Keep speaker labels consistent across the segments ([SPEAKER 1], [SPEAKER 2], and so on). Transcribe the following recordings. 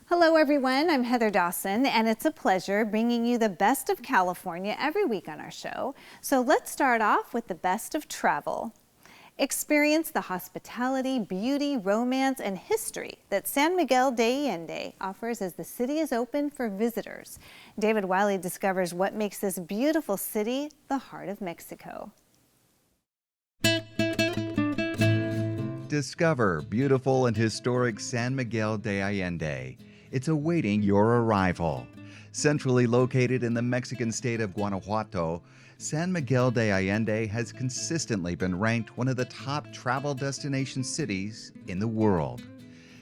[SPEAKER 1] Hello everyone, I'm Heather Dawson, and it's a pleasure bringing you the best of California every week on our show. So let's start off with the best of travel. Experience the hospitality, beauty, romance, and history that San Miguel de Allende offers as the city is open for visitors. David Wiley discovers what makes this beautiful city the heart of Mexico.
[SPEAKER 2] Discover beautiful and historic San Miguel de Allende. It's awaiting your arrival. Centrally located in the Mexican state of Guanajuato, San Miguel de Allende has consistently been ranked one of the top travel destination cities in the world.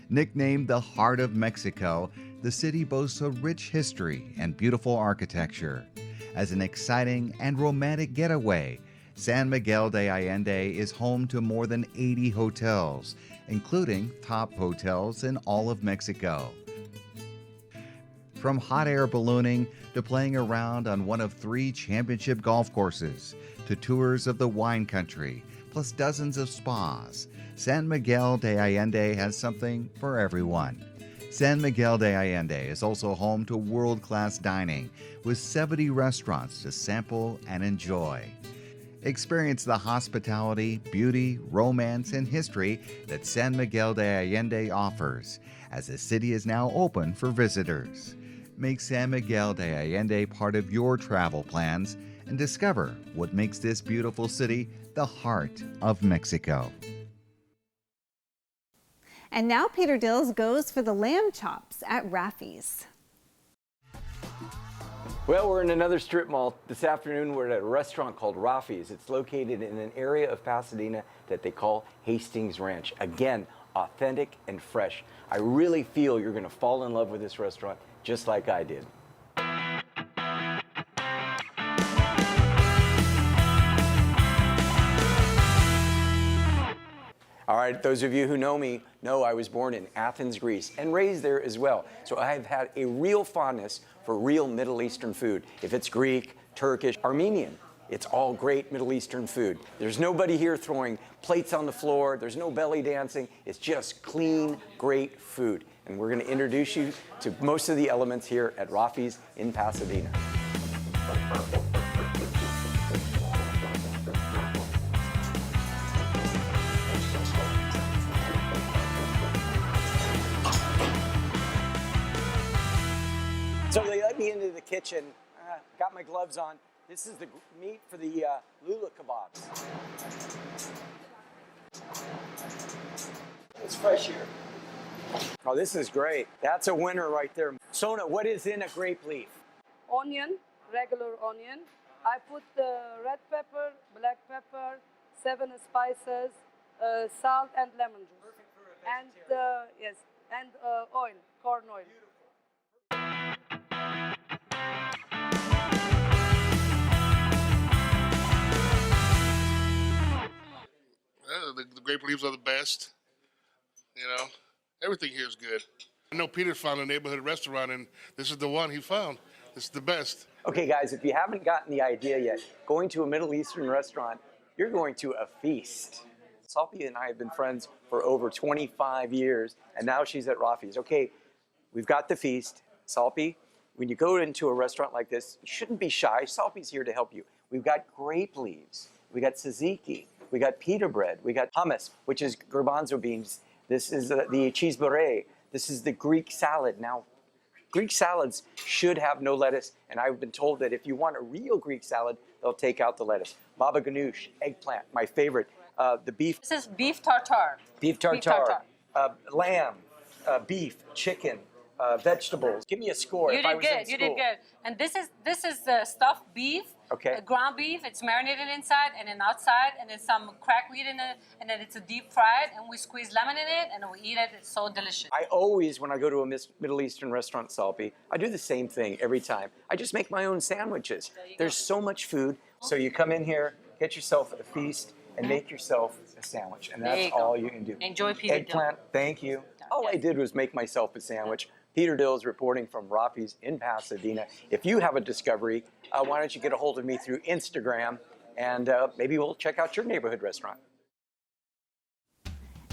[SPEAKER 2] Nicknamed the Heart of Mexico, the city boasts a rich history and beautiful architecture. As an exciting and romantic getaway, San Miguel de Allende is home to more than 80 hotels, including top hotels in all of Mexico. From hot air ballooning to playing around on one of 3 championship golf courses to tours of the wine country, plus dozens of spas, San Miguel de Allende has something for everyone. San Miguel de Allende is also home to world-class dining with 70 restaurants to sample and enjoy. Experience the hospitality, beauty, romance, and history that San Miguel de Allende offers, as the city is now open for visitors. Make San Miguel de Allende part of your travel plans and discover what makes this beautiful city the heart of Mexico.
[SPEAKER 1] And now Peter Dills goes for the lamb chops at Raffy's.
[SPEAKER 3] Well, we're in another strip mall. This afternoon, we're at a restaurant called Raffy's. It's located in an area of Pasadena that they call Hastings Ranch. Again, authentic and fresh. I really feel you're going to fall in love with this restaurant just like I did. All right, those of you who know me know I was born in Athens, Greece, and raised there as well. So I've had a real fondness for real Middle Eastern food. If it's Greek, Turkish, Armenian, it's all great Middle Eastern food. There's nobody here throwing plates on the floor. There's no belly dancing. It's just clean, great food. And we're going to introduce you to most of the elements here at Raffy's in Pasadena. So they let me into the kitchen, got my gloves on. This is the meat for the lula kebabs. It's fresh here. Oh, this is great. That's a winner right there. Sona, what is in a grape leaf?
[SPEAKER 4] Onion, regular onion. I put the red pepper, black pepper, 7 spices, salt and lemon juice.
[SPEAKER 3] Perfect for a
[SPEAKER 4] and yes, and oil, corn oil.
[SPEAKER 5] The grape leaves are the best. You know, everything here is good. I know Peter found a neighborhood restaurant, and this is the one he found. This is the best.
[SPEAKER 3] Okay, guys, if you haven't gotten the idea yet, going to a Middle Eastern restaurant, you're going to a feast. Salpi and I have been friends for over 25 years, and now she's at Raffy's. Okay, we've got the feast. Salpi, when you go into a restaurant like this, you shouldn't be shy. Salpi's here to help you. We've got grape leaves. We got tzatziki. We got pita bread. We got hummus, which is garbanzo beans. This is the cheese beret. This is the Greek salad. Now, Greek salads should have no lettuce, and I've been told that if you want a real Greek salad, they'll take out the lettuce. Baba ganoush, eggplant, my favorite. The beef.
[SPEAKER 6] This is beef tartare.
[SPEAKER 3] Beef tartare. Lamb, beef, chicken, vegetables. Give me a score.
[SPEAKER 6] You did good. You did good. And this is stuffed beef.
[SPEAKER 3] Okay.
[SPEAKER 6] Ground beef. It's marinated inside and then outside, and then some cracked wheat in it, and then it's a deep fried, and we squeeze lemon in it, and then we eat it. It's so delicious.
[SPEAKER 3] I always, when I go to a Middle Eastern restaurant, Salpi, I do the same thing every time. I just make my own sandwiches. There's so much food. So you come in here, get yourself a feast, and make yourself a sandwich. And that's all you can do.
[SPEAKER 6] Enjoy Peter
[SPEAKER 3] Eggplant, thank you. All I did was make myself a sandwich. Peter Dills reporting from Raffy's in Pasadena. If you have a discovery, why don't you get a hold of me through Instagram, and maybe we'll check out your neighborhood restaurant.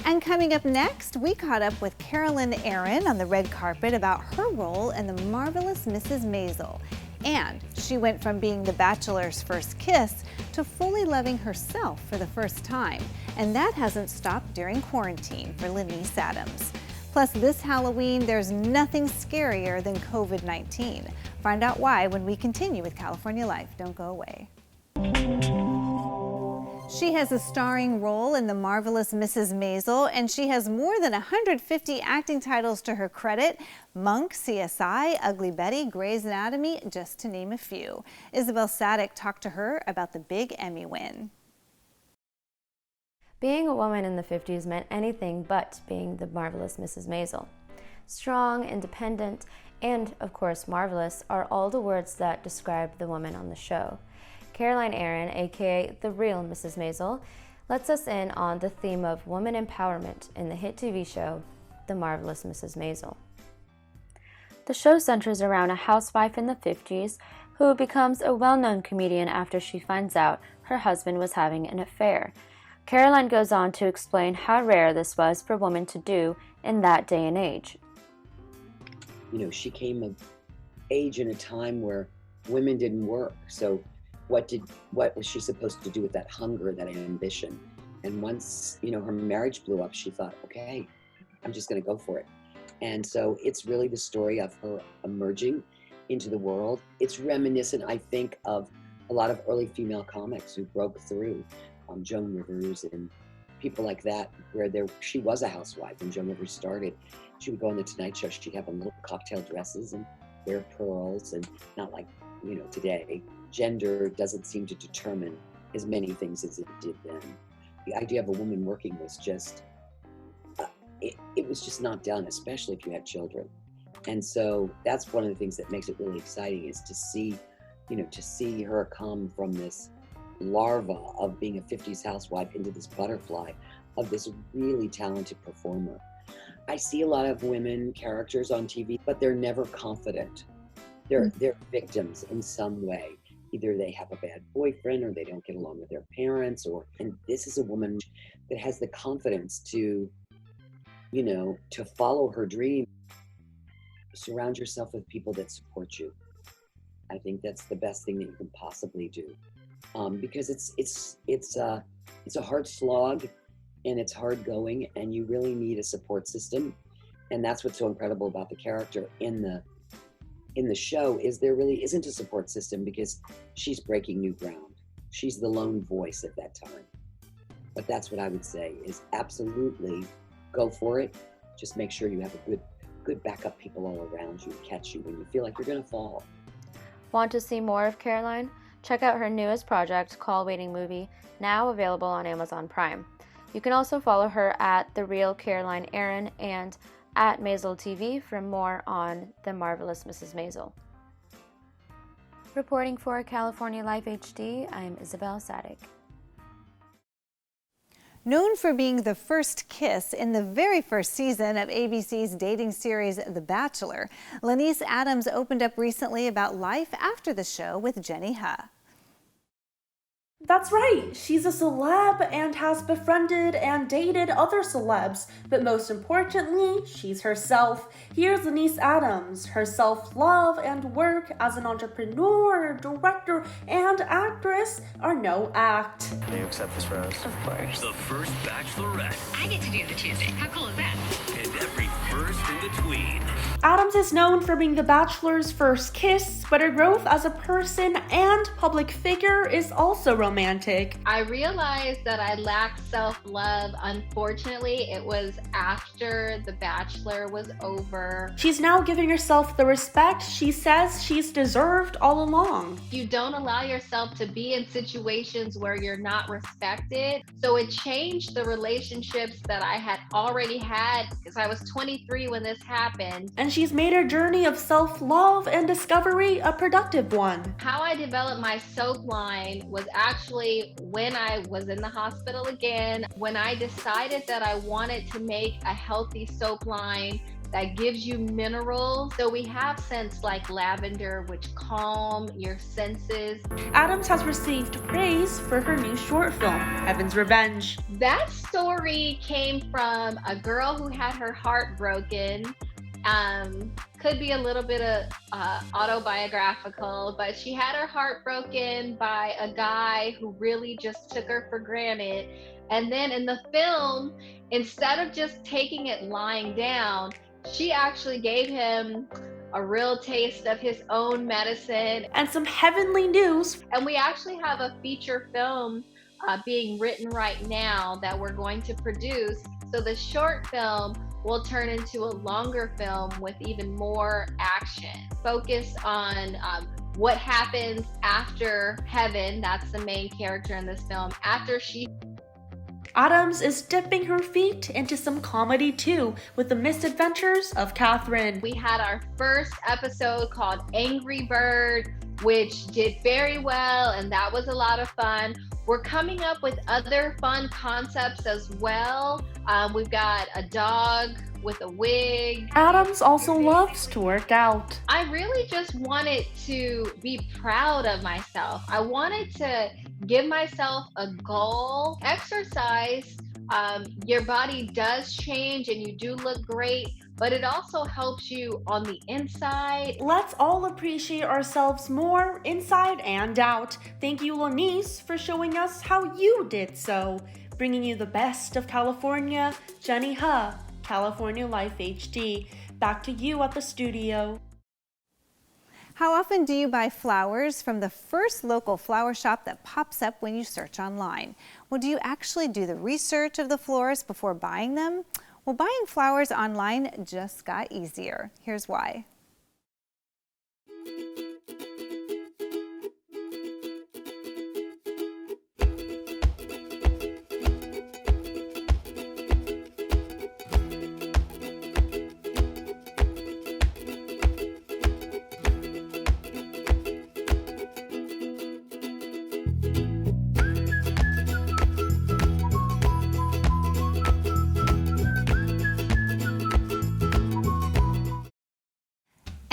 [SPEAKER 1] And coming up next, we caught up with Carolyn Aaron on the red carpet about her role in The Marvelous Mrs. Maisel. And she went from being The Bachelor's first kiss to fully loving herself for the first time. And that hasn't stopped during quarantine for Lenise Adams. Plus, this Halloween, there's nothing scarier than COVID-19. Find out why when we continue with California Life. Don't go away. She has a starring role in The Marvelous Mrs. Maisel, and she has more than 150 acting titles to her credit: Monk, CSI, Ugly Betty, Grey's Anatomy, just to name a few. Isabel Sadek talked to her about the big Emmy win.
[SPEAKER 7] Being a woman in the 50s meant anything but being the marvelous Mrs. Maisel. Strong, independent, and, of course, marvelous are all the words that describe the woman on the show. Caroline Aaron, aka the real Mrs. Maisel, lets us in on the theme of woman empowerment in the hit TV show, The Marvelous Mrs. Maisel. The show centers around a housewife in the 50s who becomes a well-known comedian after she finds out her husband was having an affair. Caroline goes on to explain how rare this was for women to do in that day and age.
[SPEAKER 8] You know, she came of age in a time where women didn't work. So what was she supposed to do with that hunger, that ambition? And once, you know, her marriage blew up, she thought, okay, I'm just going to go for it. And so it's really the story of her emerging into the world. It's reminiscent, I think, of a lot of early female comics who broke through. Joan Rivers and people like that, where she was a housewife when Joan Rivers started. She would go on the Tonight Show, she'd have on little cocktail dresses and wear pearls, and not like, you know, today. Gender doesn't seem to determine as many things as it did then. The idea of a woman working was just, it was just not done, especially if you had children. And so that's one of the things that makes it really exciting, is to see, you know, to see her come from this larva of being a 50s housewife into this butterfly of this really talented performer. I see a lot of women characters on TV, but they're never confident. They're victims in some way. Either they have a bad boyfriend, or they don't get along with their parents, and this is a woman that has the confidence to, you know, to follow her dream. Surround yourself with people that support you. I think that's the best thing that you can possibly do. Because it's a hard slog, and it's hard going, and you really need a support system. And that's what's so incredible about the character in the show, is there really isn't a support system, because she's breaking new ground. She's the lone voice at that time. But that's what I would say, is absolutely go for it. Just make sure you have a good backup people all around you to catch you when you feel like you're gonna fall.
[SPEAKER 7] Want to see more of Caroline? Check out her newest project, Call Waiting Movie, now available on Amazon Prime. You can also follow her at The Real Caroline Aaron and at Maisel TV for more on The Marvelous Mrs. Maisel. Reporting for California Life HD, I'm Isabel Sadek.
[SPEAKER 1] Known for being the first kiss in the very first season of ABC's dating series The Bachelor, Lenise Adams opened up recently about life after the show with Jenny Huh.
[SPEAKER 9] That's right, she's a celeb and has befriended and dated other celebs, but most importantly, she's herself. Here's Lenise Adams. Her self-love and work as an entrepreneur, director, and actress are no act.
[SPEAKER 10] Do you accept this rose?
[SPEAKER 11] Of course.
[SPEAKER 10] The first Bachelorette.
[SPEAKER 11] I get to do the Tuesday. How cool is that?
[SPEAKER 10] And every first in between.
[SPEAKER 9] Adams is known for being The Bachelor's first kiss, but her growth as a person and public figure is also romantic.
[SPEAKER 12] I realized that I lacked self-love. Unfortunately, it was after The Bachelor was over.
[SPEAKER 9] She's now giving herself the respect she says she's deserved all along.
[SPEAKER 12] You don't allow yourself to be in situations where you're not respected. So it changed the relationships that I had already had, because I was 23 when this happened.
[SPEAKER 9] And she's made her journey of self-love and discovery a productive one.
[SPEAKER 12] How I developed my soap line was actually when I was in the hospital again, when I decided that I wanted to make a healthy soap line that gives you minerals. So we have scents like lavender, which calm your senses.
[SPEAKER 9] Adams has received praise for her new short film, Heaven's Revenge.
[SPEAKER 12] That story came from a girl who had her heart broken. Could be a little bit of autobiographical, but she had her heart broken by a guy who really just took her for granted. And then in the film, instead of just taking it lying down, she actually gave him a real taste of his own medicine.
[SPEAKER 9] And some heavenly news.
[SPEAKER 12] And we actually have a feature film being written right now that we're going to produce. So the short film will turn into a longer film with even more action. Focus on what happens after Heaven, that's the main character in this film, after she...
[SPEAKER 9] Adams is dipping her feet into some comedy too, with the misadventures of Catherine.
[SPEAKER 12] We had our first episode called Angry Bird, which did very well, and that was a lot of fun. We're coming up with other fun concepts as well. We've got a dog with a wig.
[SPEAKER 9] Adams also loves to work out.
[SPEAKER 12] I really just wanted to be proud of myself. I wanted to give myself a goal. Exercise, your body does change and you do look great, but it also helps you on the inside.
[SPEAKER 9] Let's all appreciate ourselves more inside and out. Thank you, Lanice, for showing us how you did so. Bringing you the best of California, Jenny Huh, California Life HD. Back to you at the studio.
[SPEAKER 1] How often do you buy flowers from the first local flower shop that pops up when you search online? Well, do you actually do the research of the florist before buying them? Well, buying flowers online just got easier. Here's why.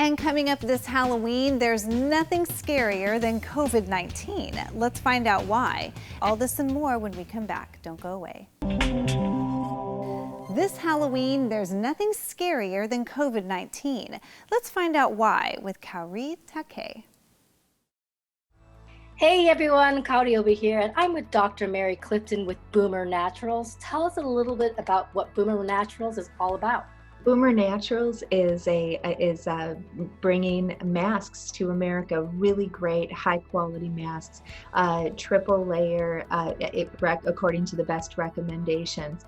[SPEAKER 1] And coming up this Halloween, there's nothing scarier than COVID-19. Let's find out why. All this and more when we come back. Don't go away. This Halloween, there's nothing scarier than COVID-19. Let's find out why with Kaori Take.
[SPEAKER 13] Hey everyone, Kaori over here, and I'm with Dr. Mary Clifton with Boomer Naturals. Tell us a little bit about what Boomer Naturals is all about.
[SPEAKER 14] Boomer Naturals is bringing masks to America, really great high quality masks, triple layer, according to the best recommendations,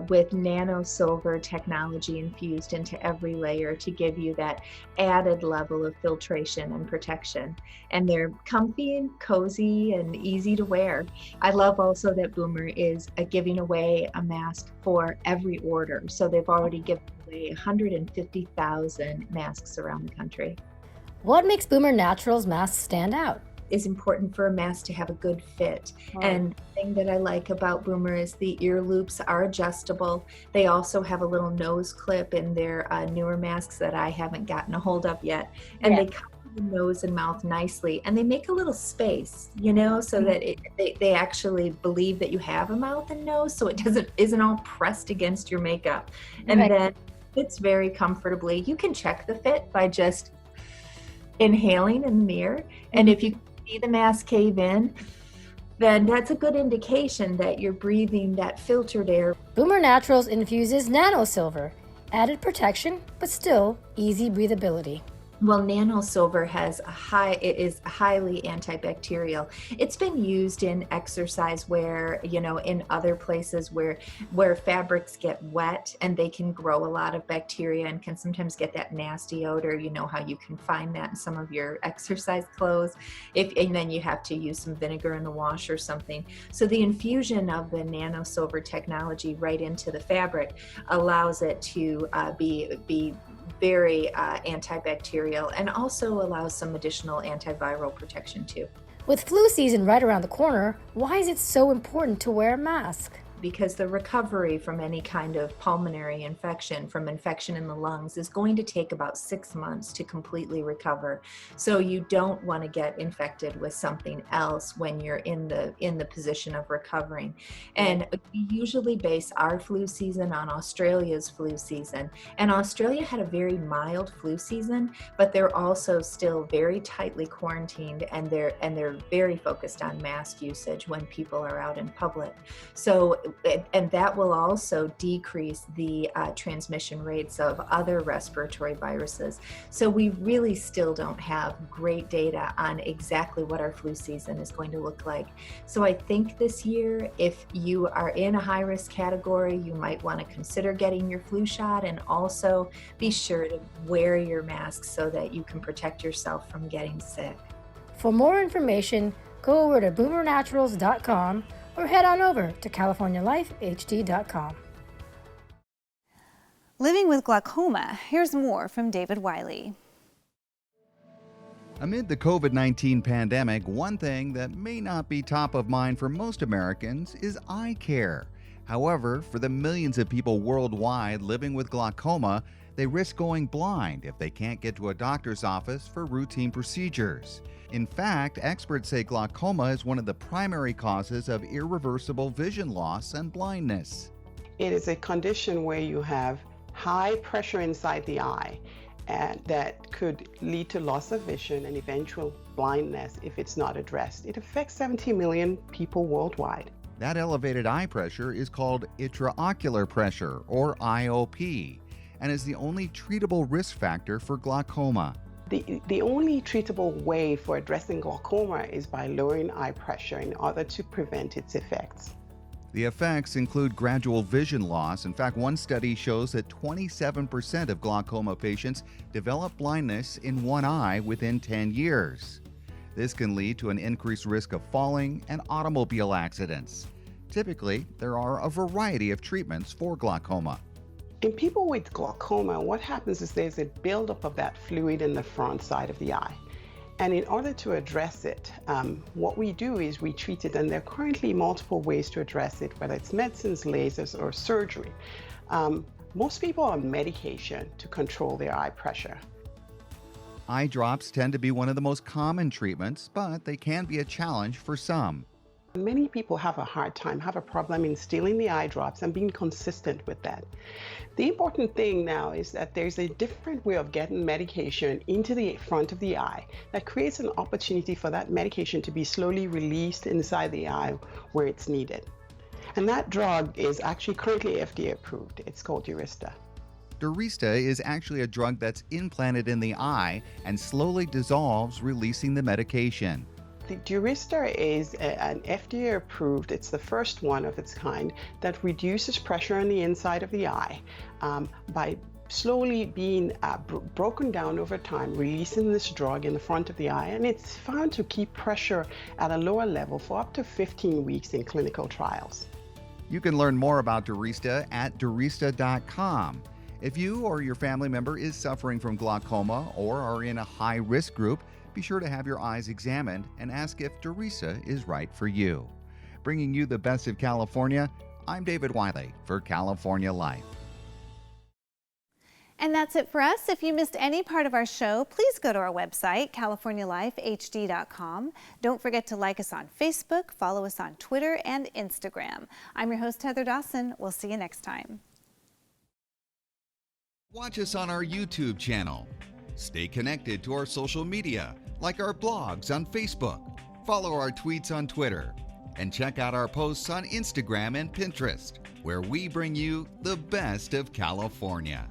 [SPEAKER 14] with nano silver technology infused into every layer to give you that added level of filtration and protection. And they're comfy and cozy and easy to wear. I love also that Boomer is giving away a mask for every order. So they've already given away 150,000 masks around the country.
[SPEAKER 13] What makes Boomer Naturals masks stand out?
[SPEAKER 14] It's important for a mask to have a good fit. Oh. And the thing that I like about Boomer is the ear loops are adjustable. They also have a little nose clip in their newer masks that I haven't gotten a hold of yet. And they cover the nose and mouth nicely, and they make a little space, you know, so that they actually believe that you have a mouth and nose, so it isn't all pressed against your makeup. And then fits very comfortably. You can check the fit by just inhaling in the mirror, and if you see the mask cave in, then that's a good indication that you're breathing that filtered air.
[SPEAKER 13] Boomer Naturals infuses nano silver, added protection, but still easy breathability.
[SPEAKER 14] Well, nano silver is highly antibacterial. It's been used in exercise wear, you know, in other places where fabrics get wet and they can grow a lot of bacteria and can sometimes get that nasty odor. You know how you can find that in some of your exercise clothes, and then you have to use some vinegar in the wash or something. So the infusion of the nano silver technology right into the fabric allows it to be very antibacterial, and also allows some additional antiviral protection too.
[SPEAKER 13] With flu season right around the corner, why is it so important to wear a mask?
[SPEAKER 14] because the recovery from any kind of pulmonary infection, from infection in the lungs, is going to take about 6 months to completely recover. So you don't want to get infected with something else when you're in the position of recovering. And we usually base our flu season on Australia's flu season. And Australia had a very mild flu season, but they're also still very tightly quarantined, and they're very focused on mask usage when people are out in public. So, and that will also decrease the transmission rates of other respiratory viruses. So we really still don't have great data on exactly what our flu season is going to look like. So I think this year, if you are in a high-risk category, you might want to consider getting your flu shot, and also be sure to wear your mask so that you can protect yourself from getting sick.
[SPEAKER 15] For more information, go over to boomernaturals.com or head on over to californialifehd.com.
[SPEAKER 1] Living with glaucoma, here's more from David Wiley.
[SPEAKER 2] Amid the COVID-19 pandemic, one thing that may not be top of mind for most Americans is eye care. However, for the millions of people worldwide living with glaucoma, they risk going blind if they can't get to a doctor's office for routine procedures. In fact, experts say glaucoma is one of the primary causes of irreversible vision loss and blindness.
[SPEAKER 16] It is a condition where you have high pressure inside the eye, and that could lead to loss of vision and eventual blindness if it's not addressed. It affects 70 million people worldwide.
[SPEAKER 2] That elevated eye pressure is called intraocular pressure, or IOP, and is the only treatable risk factor for glaucoma.
[SPEAKER 16] The only treatable way for addressing glaucoma is by lowering eye pressure in order to prevent its effects.
[SPEAKER 2] The effects include gradual vision loss. In fact, one study shows that 27% of glaucoma patients develop blindness in one eye within 10 years. This can lead to an increased risk of falling and automobile accidents. Typically, there are a variety of treatments for glaucoma.
[SPEAKER 16] In people with glaucoma, what happens is there's a buildup of that fluid in the front side of the eye. And in order to address it, what we do is we treat it, and there are currently multiple ways to address it, whether it's medicines, lasers, or surgery. Most people are on medication to control their eye pressure.
[SPEAKER 2] Eye drops tend to be one of the most common treatments, but they can be a challenge for some.
[SPEAKER 16] Many people have a hard time, have a problem instilling the eye drops and being consistent with that. The important thing now is that there's a different way of getting medication into the front of the eye that creates an opportunity for that medication to be slowly released inside the eye where it's needed. And that drug is actually currently FDA approved. It's called Durysta.
[SPEAKER 2] Durysta is actually a drug that's implanted in the eye and slowly dissolves, releasing the medication.
[SPEAKER 16] The Durysta is an FDA approved, it's the first one of its kind, that reduces pressure on the inside of the eye by slowly being broken down over time, releasing this drug in the front of the eye, and it's found to keep pressure at a lower level for up to 15 weeks in clinical trials.
[SPEAKER 2] You can learn more about Durysta at durysta.com. If you or your family member is suffering from glaucoma or are in a high-risk group, be sure to have your eyes examined and ask if Durysta is right for you. Bringing you the best of California, I'm David Wiley for California Life.
[SPEAKER 1] And that's it for us. If you missed any part of our show, please go to our website, californialifehd.com. Don't forget to like us on Facebook, follow us on Twitter and Instagram. I'm your host, Heather Dawson. We'll see you next time.
[SPEAKER 2] Watch us on our YouTube channel. Stay connected to our social media, like our blogs on Facebook. Follow our tweets on Twitter. And check out our posts on Instagram and Pinterest, where we bring you the best of California.